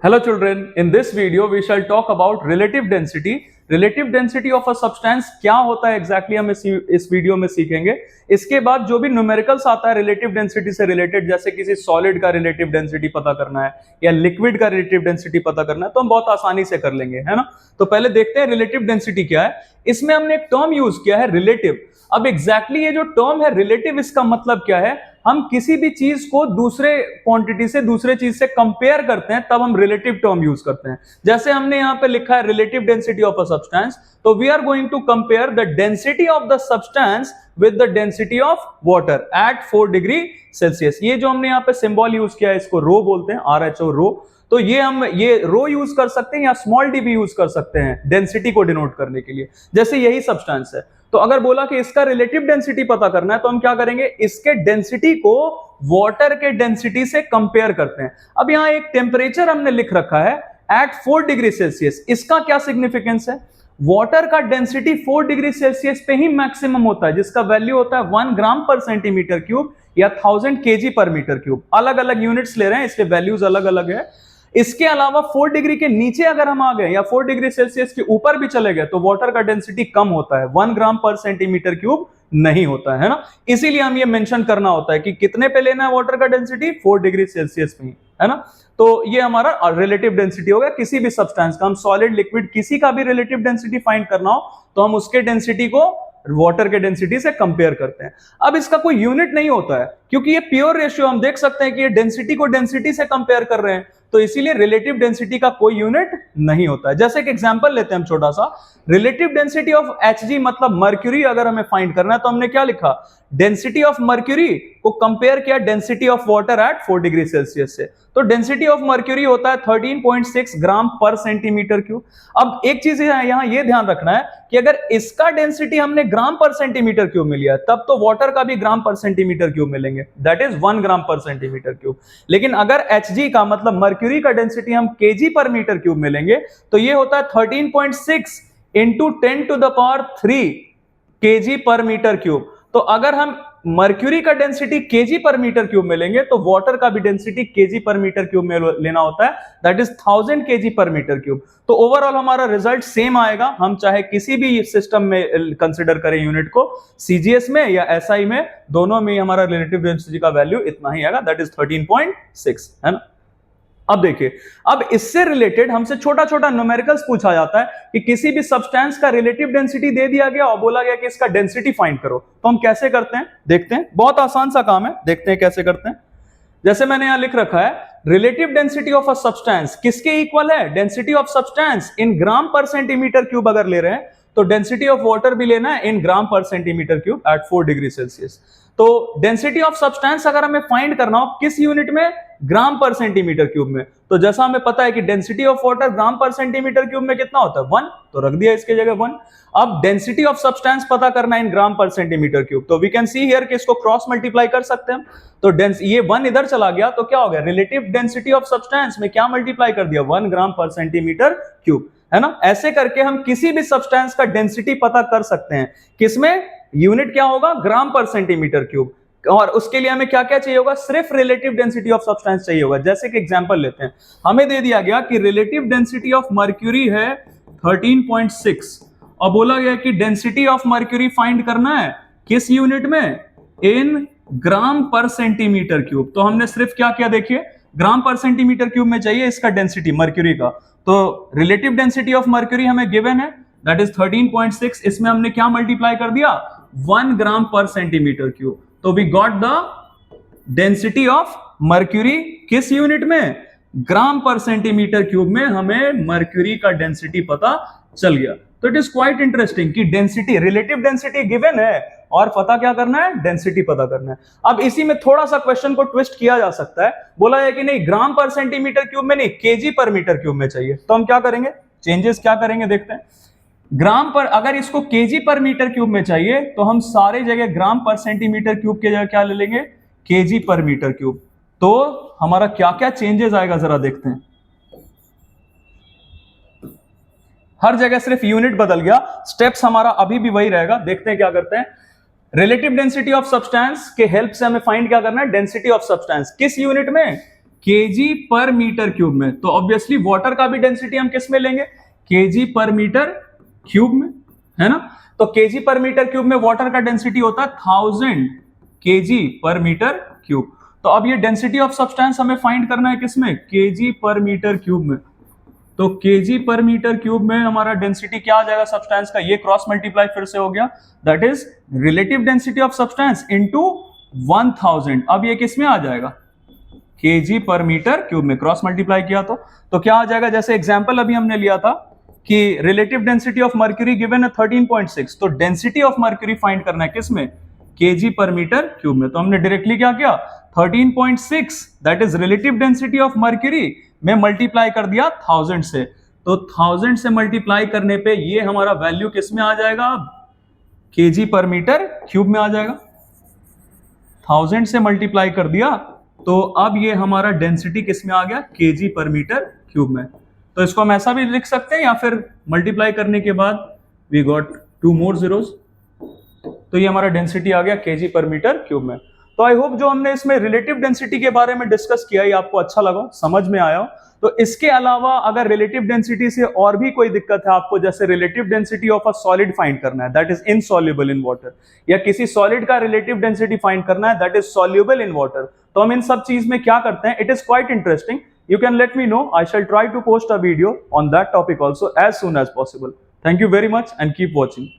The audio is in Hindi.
Hello children, in this video we shall talk about relative density. Relative density of a substance क्या होता है exactly हम इस वीडियो में सीखेंगे। इसके बाद जो भी न्यूमेरिकल्स आता है रिलेटिव डेंसिटी से रिलेटेड, जैसे किसी सॉलिड का रिलेटिव डेंसिटी पता करना है या लिक्विड का रिलेटिव डेंसिटी पता करना है, तो हम बहुत आसानी से कर लेंगे, है ना। तो पहले देखते हैं रिलेटिव डेंसिटी क्या है। इसमें हमने एक टर्म यूज किया है रिलेटिव। अब एग्जैक्टली ये जो टर्म है रिलेटिव, इसका मतलब क्या है, हम किसी भी चीज को दूसरे क्वांटिटी से दूसरे चीज से कंपेयर करते हैं तब हम रिलेटिव टर्म यूज करते हैं। जैसे हमने यहां पे लिखा है relative density of a substance, तो we are going to compare the density of the substance with the density of water at 4 degree Celsius. ये जो हमने यहां पे सिंबल यूज किया है इसको रो बोलते हैं, RHO रो। तो ये हम ये रो यूज कर सकते हैं या स्मॉल डी भी यूज कर सकते हैं डेंसिटी को डिनोट करने के लिए। जैसे यही सब्सटेंस है, तो अगर बोला कि इसका रिलेटिव डेंसिटी पता करना है तो हम क्या करेंगे, इसके डेंसिटी को वाटर के डेंसिटी से कंपेयर करते हैं। अब यहां एक टेम्परेचर हमने लिख रखा है एट 4 डिग्री सेल्सियस। इसका क्या सिग्निफिकेंस है, वाटर का डेंसिटी 4 डिग्री सेल्सियस पे ही मैक्सिमम होता है, जिसका वैल्यू होता है 1 ग्राम पर सेंटीमीटर क्यूब या 1000 kg पर मीटर क्यूब। अलग अलग यूनिट्स ले रहे हैं, इसलिए वैल्यूज अलग अलग है। इसके अलावा 4 डिग्री के नीचे अगर हम आ गए या 4 डिग्री सेल्सियस के ऊपर भी चले गए तो वाटर का डेंसिटी कम होता है, 1 ग्राम पर सेंटीमीटर क्यूब नहीं होता है ना। इसीलिए हम ये मेंशन करना होता है कि कितने पे लेना है वाटर का डेंसिटी, 4 डिग्री सेल्सियस पे, है ना। तो ये हमारा रिलेटिव डेंसिटी हो गया किसी भी सब्सटेंस का। हम सॉलिड लिक्विड किसी का भी रिलेटिव डेंसिटी फाइंड करना हो तो हम उसके डेंसिटी को वाटर के डेंसिटी से कंपेयर करते हैं। अब इसका कोई यूनिट नहीं होता है क्योंकि ये प्योर रेशियो, हम देख सकते हैं कि ये डेंसिटी को डेंसिटी से कंपेयर कर रहे हैं, तो इसीलिए रिलेटिव डेंसिटी का कोई यूनिट नहीं होता है। जैसे एक एग्जांपल लेते हैं हम छोटा सा, रिलेटिव डेंसिटी ऑफ Hg मतलब मर्क्यूरी अगर हमें फाइंड करना है तो हमने क्या लिखा, डेंसिटी ऑफ मर्क्यूरी को कंपेयर किया density of water at 4 degree Celsius से। तो डेंसिटी ऑफ मर्क्यूरी होता है 13.6 ग्राम पर सेंटीमीटर क्यूब। अब एक चीज यहां ये ध्यान रखना है कि अगर इसका डेंसिटी हमने ग्राम पर सेंटीमीटर क्यूब में लिया है तब तो वाटर का भी ग्राम पर सेंटीमीटर क्यूब मिलेंगे, that is 1 gram per centimetre cube. लेकिन अगर Hg का मतलब मर्क्यूरी का डेंसिटी हम kg पर मीटर क्यूब में लेंगे तो ये होता है 13.6 into 10 to the power 3 kg per metre cube. तो अगर हम मर्क्यूरी का density kg per metre cube में लेंगे तो वाटर का भी density kg per metre cube में लेना होता है, that is 1000 kg per metre cube. तो ओवरऑल हमारा रिजल्ट सेम आएगा, हम चाहे किसी भी सिस्टम में कंसिडर करें यूनिट को, CGS में या SI में, दोनों में हमारा रिलेटिव डेंसिटी का वैल्यू इतना ही आएगा, दैट इज 13.6, है ना। अब देखिए, अब इससे रिलेटेड हमसे छोटा छोटा न्यूमेरिकल्स पूछा जाता है कि किसी भी सब्सटेंस का रिलेटिव डेंसिटी दे दिया गया और बोला गया कि इसका डेंसिटी फाइंड करो, तो हम कैसे करते हैं देखते हैं। बहुत आसान सा काम है, देखते हैं कैसे करते हैं। जैसे मैंने यहां लिख रखा है relative density of a substance किसके इक्वल है, density of substance in gram per centimetre cube अगर ले रहे हैं तो डेंसिटी ऑफ वाटर भी लेना है in gram per centimetre cube at 4 degree Celsius. तो डेंसिटी ऑफ सब्सटेंस अगर हमें फाइंड करना हो किस यूनिट में, ग्राम पर सेंटीमीटर क्यूब में, तो जैसा हमें पता है कि density of water gram per centimetre cube में कितना होता है, 1, तो रख दिया इसके जगह 1। अब डेंसिटी ऑफ सब्सटेंस पता करना है in gram per centimetre cube, तो वी कैन सी हियर कि इसको क्रॉस मल्टीप्लाई कर सकते हैं। तो ये 1 इधर चला गया तो क्या हो गया, रिलेटिव डेंसिटी ऑफ सब्सटेंस में क्या मल्टीप्लाई कर दिया, 1 ग्राम पर सेंटीमीटर क्यूब, है ना। ऐसे करके हम किसी भी सब्सटेंस का डेंसिटी पता कर सकते हैं, किसमें, यूनिट क्या होगा, ग्राम पर सेंटीमीटर क्यूब। और उसके लिए हमें क्या क्या चाहिए होगा, सिर्फ रिलेटिव डेंसिटी ऑफ सब्सटेंस चाहिए होगा। जैसे कि एग्जांपल लेते हैं, हमें दे दिया गया कि रिलेटिव डेंसिटी ऑफ मर्क्यूरी है 13.6 और बोला गया कि डेंसिटी ऑफ मर्क्यूरी फाइंड करना है किस यूनिट में, इन ग्राम पर सेंटीमीटर क्यूब। तो हमने सिर्फ क्या किया, देखिए ग्राम पर सेंटीमीटर क्यूब में चाहिए इसका डेंसिटी मर्क्यूरी का, तो रिलेटिव डेंसिटी ऑफ मर्क्यूरी हमें गिवन है दैट इज 13.6, इसमें हमने क्या मल्टीप्लाई कर दिया, 1 ग्राम पर सेंटीमीटर क्यूब। तो we got the density of mercury किस यूनिट में, ग्राम पर सेंटीमीटर क्यूब में हमें मर्क्यूरी का डेंसिटी पता चल गया। तो इट इज क्वाइट इंटरेस्टिंग कि डेंसिटी, रिलेटिव डेंसिटी गिवन है और पता क्या करना है, डेंसिटी पता करना है। अब इसी में थोड़ा सा क्वेश्चन को ट्विस्ट किया जा सकता है, बोला है कि नहीं ग्राम पर सेंटीमीटर क्यूब में नहीं, kg पर मीटर क्यूब में चाहिए। तो हम क्या करेंगे, चेंजेस क्या करेंगे देखते हैं। ग्राम पर, अगर इसको kg पर मीटर क्यूब में चाहिए तो हम सारे जगह ग्राम पर सेंटीमीटर क्यूब के जगह क्या ले लेंगे, kg पर मीटर क्यूब। तो हमारा क्या क्या चेंजेस आएगा जरा देखते हैं। हर जगह सिर्फ यूनिट बदल गया, स्टेप्स हमारा अभी भी वही रहेगा। देखते हैं क्या करते हैं। रिलेटिव डेंसिटी ऑफ सब्सटेंस के हेल्प से हमें फाइंड क्या करना है, डेंसिटी ऑफ सब्सटेंस किस यूनिट में, केजी पर मीटर क्यूब में, तो ऑब्वियसली वाटर का भी डेंसिटी हम किस में लेंगे, केजी पर मीटर क्यूब में, है ना। तो केजी पर मीटर क्यूब में वाटर का डेंसिटी होता है 1000 केजी पर मीटर क्यूब। तो अब ये डेंसिटी ऑफ सब्सटेंस हमें फाइंड करना है किसमें, केजी पर मीटर क्यूब में। तो केजी पर मीटर क्यूब में हमारा डेंसिटी क्या आ जाएगा सब्सटेंस का, ये क्रॉस मल्टीप्लाई फिर से हो गया, that is relative density of substance into 1000। अब ये किस में आ जाएगा, केजी पर मीटर क्यूब में, क्रॉस मल्टीप्लाई किया तो क्या आ जाएगा, जैसे एग्जांपल अभी हमने लिया था कि relative density of mercury given है 13.6, तो डेंसिटी ऑफ मर्क्यूरी फाइंड करना है किसमें, केजी पर मीटर क्यूब में। तो हमने डायरेक्टली क्या किया, 13.6 that is relative density of mercury में मल्टीप्लाई कर दिया 1000 से, तो 1000 से मल्टीप्लाई करने पे ये हमारा वैल्यू किस में आ जाएगा, केजी पर मीटर क्यूब में आ जाएगा। 1000 से मल्टीप्लाई कर दिया तो अब ये हमारा डेंसिटी किस में आ गया, केजी पर मीटर क्यूब में। तो इसको हम ऐसा भी लिख सकते हैं या फिर मल्टीप्लाई करने के बाद वी गॉट 2 मोर zeros, तो ये हमारा डेंसिटी आ गया केजी पर मीटर क्यूब में। तो आई होप जो हमने इसमें रिलेटिव डेंसिटी के बारे में डिस्कस किया ये आपको अच्छा लगा, समझ में आया। तो इसके अलावा अगर रिलेटिव डेंसिटी से और भी कोई दिक्कत है आपको, जैसे relative density of a solid find करना है that is insoluble in water, या किसी सॉलिड का रिलेटिव डेंसिटी फाइंड करना है that is soluble in water, तो हम इन सब चीज में क्या करते हैं, it is quite interesting. You can let me know. I shall try to post a video on that topic also as soon as possible. Thank you very much and keep watching.